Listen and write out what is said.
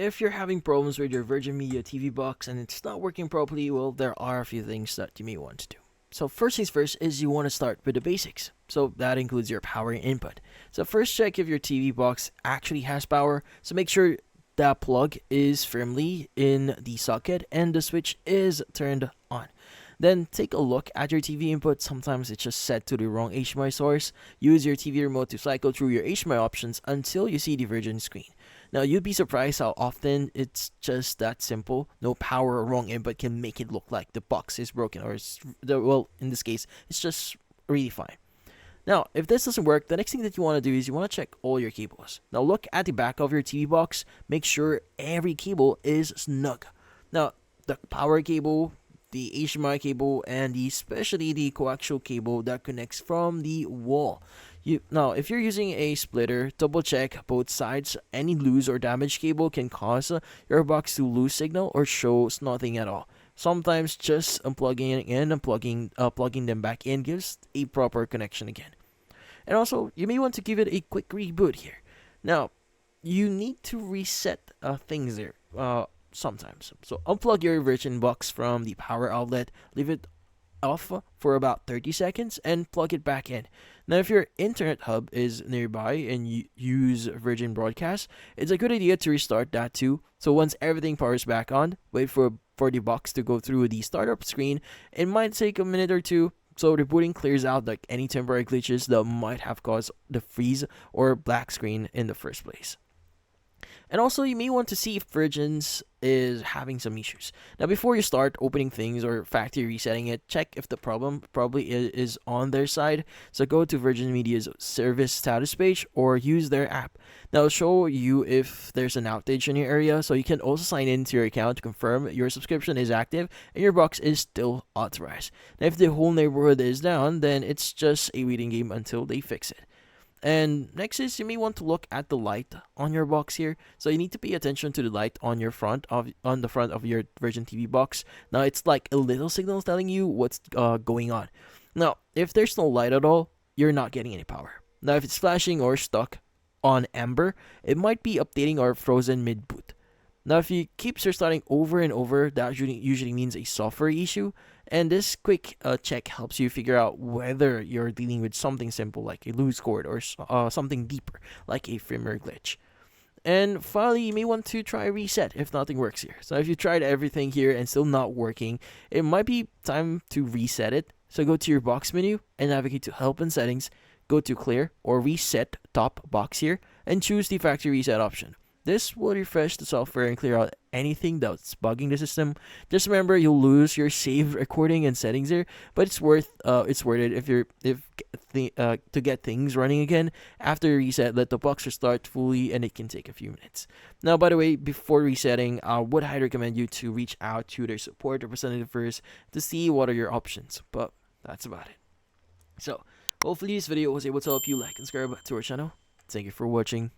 if you're having problems with your Virgin Media TV box and it's not working properly, well, there are a few things that you may want to do. So first things first is you want to start with the basics. So that includes your power input. So first check if your TV box actually has power. So make sure that plug is firmly in the socket and the switch is turned on. Then take a look at your TV input. Sometimes it's just set to the wrong HDMI source. Use your TV remote to cycle through your HDMI options until you see the Virgin screen. Now, you'd be surprised how often it's just that simple. No power or wrong input can make it look like the box is broken, or well, in this case, it's just really fine. Now, if this doesn't work, the next thing that you want to do is you want to check all your cables. Now, look at the back of your TV box. Make sure every cable is snug. Now, the power cable, the HDMI cable, and especially the coaxial cable that connects from the wall. Now, if you're using a splitter, double check both sides. Any loose or damaged cable can cause your box to lose signal or shows nothing at all. Sometimes just unplugging and plugging them back in gives a proper connection again. And also, you may want to give it a quick reboot here. Now, you need to reset things there sometimes. So unplug your Virgin box from the power outlet, leave it off for about 30 seconds, and plug it back in. Now, if your internet hub is nearby and you use Virgin Broadcast, it's a good idea to restart that too. So once everything powers back on, wait for the box to go through the startup screen. It might take a minute or two, so rebooting clears out like any temporary glitches that might have caused the freeze or black screen in the first place. And also, you may want to see if Virgin's is having some issues. Now, before you start opening things or factory resetting it, check if the problem probably is on their side. So go to Virgin Media's service status page or use their app. Now, it'll show you if there's an outage in your area, so you can also sign into your account to confirm your subscription is active and your box is still authorized. Now, if the whole neighborhood is down, then it's just a waiting game until they fix it. And next is you may want to look at the light on your box here. So you need to pay attention to the light on the front of your Virgin TV box. Now it's like a little signal telling you what's going on. Now, if there's no light at all, you're not getting any power. Now, if it's flashing or stuck on amber, it might be updating or frozen mid-boot. Now, if you keep restarting over and over, that usually means a software issue. And this quick check helps you figure out whether you're dealing with something simple like a loose cord or something deeper like a firmware glitch. And finally, you may want to try reset if nothing works here. So if you tried everything here and still not working, it might be time to reset it. So go to your box menu and navigate to Help and Settings. Go to Clear or Reset Top Box here and choose the factory reset option. This will refresh the software and clear out anything that's bugging the system. Just remember, you'll lose your saved recording and settings here, but it's worth it to get things running again. After reset, let the box restart fully, and it can take a few minutes. Now, by the way, before resetting, I would highly recommend you to reach out to their support representative first to see what are your options. But that's about it. So hopefully this video was able to help you like and subscribe to our channel. Thank you for watching.